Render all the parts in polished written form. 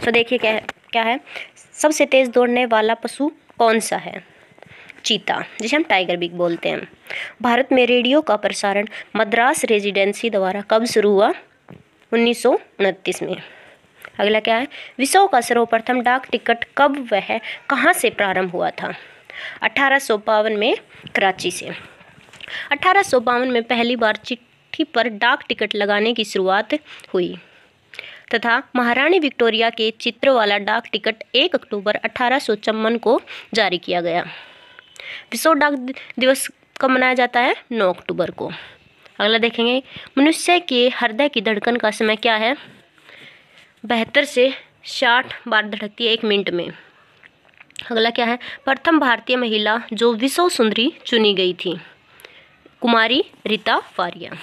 तो देखिए क्या क्या है, सबसे तेज़ दौड़ने वाला पशु कौन सा है? चीता, जिसे हम टाइगर भी बोलते हैं। भारत में रेडियो का प्रसारण मद्रास रेजिडेंसी द्वारा कब शुरू हुआ? 1929 में। अगला क्या है, विश्व का सर्वप्रथम डाक टिकट कब वह कहाँ से प्रारंभ हुआ था? 1852 में कराची से। 1852 में पहली बार चिट्ठी पर डाक टिकट लगाने की शुरुआत हुई तथा महारानी विक्टोरिया के चित्र वाला डाक टिकट 1 अक्टूबर 1854 को जारी किया गया। विश्व डाक दिवस कब मनाया जाता है? 9 अक्टूबर को। अगला देखेंगे, मनुष्य के हृदय की धड़कन का समय क्या है? 72 से 60 बार धड़कती है 1 मिनट में। अगला क्या है, प्रथम भारतीय महिला जो विश्व सुंदरी चुनी गई थी? कुमारी रीता फारिया।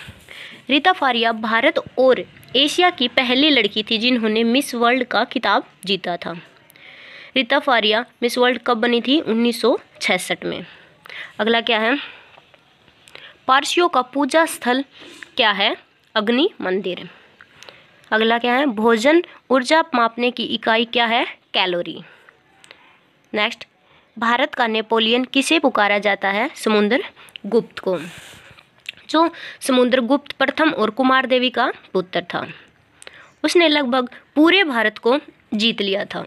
रीता फारिया भारत और एशिया की पहली लड़की थी जिन्होंने मिस वर्ल्ड का खिताब जीता था। रीता फारिया मिस वर्ल्ड कब बनी थी? 1966 में। अगला क्या है, पारसियों का पूजा स्थल क्या है? अग्नि मंदिर। अगला क्या है, भोजन ऊर्जा मापने की इकाई क्या है? कैलोरी। नेक्स्ट, भारत का नेपोलियन किसे पुकारा जाता है? समुद्र गुप्त को, जो समुद्र गुप्त प्रथम और कुमार देवी का पुत्र था। उसने लगभग पूरे भारत को जीत लिया था।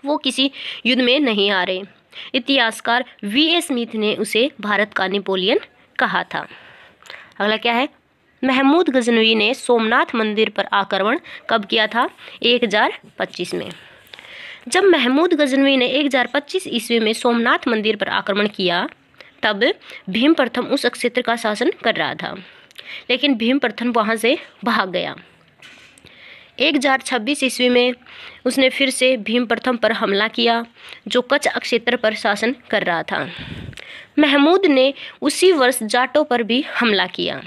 वो किसी युद्ध में नहीं हारे। इतिहासकार V.A. स्मिथ ने उसे भारत का नेपोलियन कहा था। अगला क्या है, महमूद गजनवी ने सोमनाथ मंदिर पर आक्रमण कब किया था? 1025 में। जब महमूद गजनवी ने 1025 ईस्वी में सोमनाथ मंदिर पर आक्रमण किया तब भीम प्रथम उस क्षेत्र का शासन कर रहा था, लेकिन भीम प्रथम वहाँ से भाग गया। 1026 ईस्वी में उसने फिर से भीम प्रथम पर हमला किया जो कच्छ क्षेत्र पर शासन कर रहा था। महमूद ने उसी वर्ष जाटों पर भी हमला किया।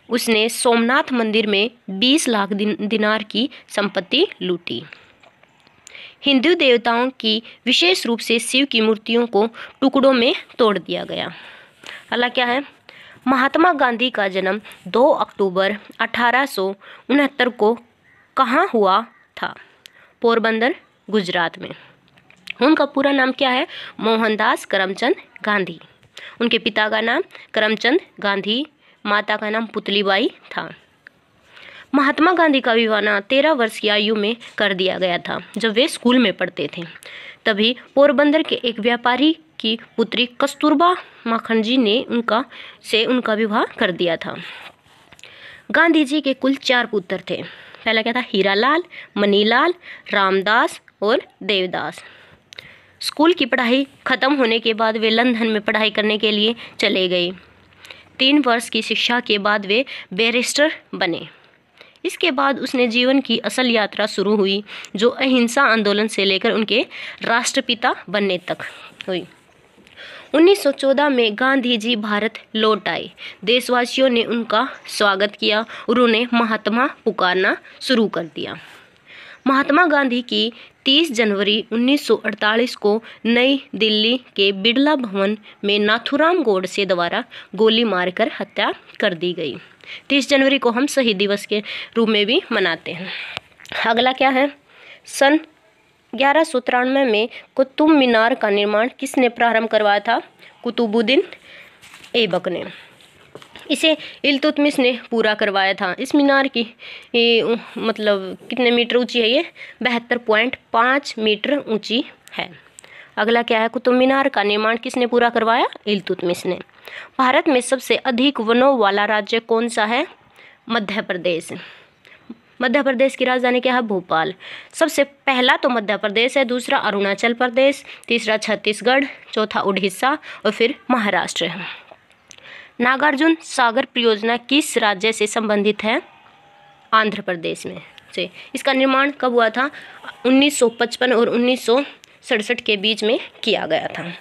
उसने सोमनाथ मंदिर में 20 लाख दिनार की संपत्ति लूटी। हिंदू देवताओं की विशेष रूप से शिव की मूर्तियों को टुकड़ों में तोड़ दिया गया। अगला क्या है, महात्मा गांधी का जन्म 2 अक्टूबर 1869 को कहाँ हुआ था? पोरबंदर, गुजरात में। उनका पूरा नाम क्या है? मोहनदास करमचंद गांधी। उनके पिता का नाम करमचंद गांधी, माता का नाम पुतलीबाई था। महात्मा गांधी का विवाह 13 वर्ष की आयु में कर दिया गया था जब वे स्कूल में पढ़ते थे। तभी पोरबंदर के एक व्यापारी की पुत्री कस्तूरबा माखनजी ने उनका विवाह कर दिया था। गांधी जी के कुल 4 पुत्र थे। पहला क्या था? हीरालाल, मनीलाल, रामदास और देवदास। स्कूल की पढ़ाई खत्म होने के बाद वे लंदन में पढ़ाई करने के लिए चले गए। 3 वर्ष की शिक्षा के बाद वे बैरिस्टर बने। इसके बाद उसने जीवन की असल यात्रा शुरू हुई जो अहिंसा आंदोलन से लेकर उनके राष्ट्रपिता बनने तक हुई। 1914 में गांधी जी भारत लौट आए। देशवासियों ने उनका स्वागत किया और उन्हें महात्मा पुकारना शुरू कर दिया। महात्मा गांधी की 30 जनवरी 1948 को नई दिल्ली के बिड़ला भवन में नाथूराम गोडसे द्वारा गोली मारकर हत्या कर दी गई। 30 जनवरी को हम शहीद दिवस के रूप में भी मनाते हैं। अगला क्या है, सन 1193 में कुतुब मीनार का निर्माण किसने प्रारंभ करवाया था? कुतुबुद्दीन ऐबक ने। इसे इल्तुतमिश ने पूरा करवाया था। इस मीनार की मतलब कितने मीटर ऊंची है? ये 72.5 मीटर ऊंची है। अगला क्या है, कुतुब मीनार का निर्माण किसने पूरा करवाया? इल्तुतमिश ने। भारत में सबसे अधिक वनों वाला राज्य कौन सा है? मध्य प्रदेश। मध्य प्रदेश की राजधानी क्या है? भोपाल। सबसे पहला तो मध्य प्रदेश है, दूसरा अरुणाचल प्रदेश, तीसरा छत्तीसगढ़, चौथा उड़ीसा और फिर महाराष्ट्र है। नागार्जुन सागर परियोजना किस राज्य से संबंधित है? आंध्र प्रदेश में से। इसका निर्माण कब हुआ था? 1955 और 1967 के बीच में किया गया था।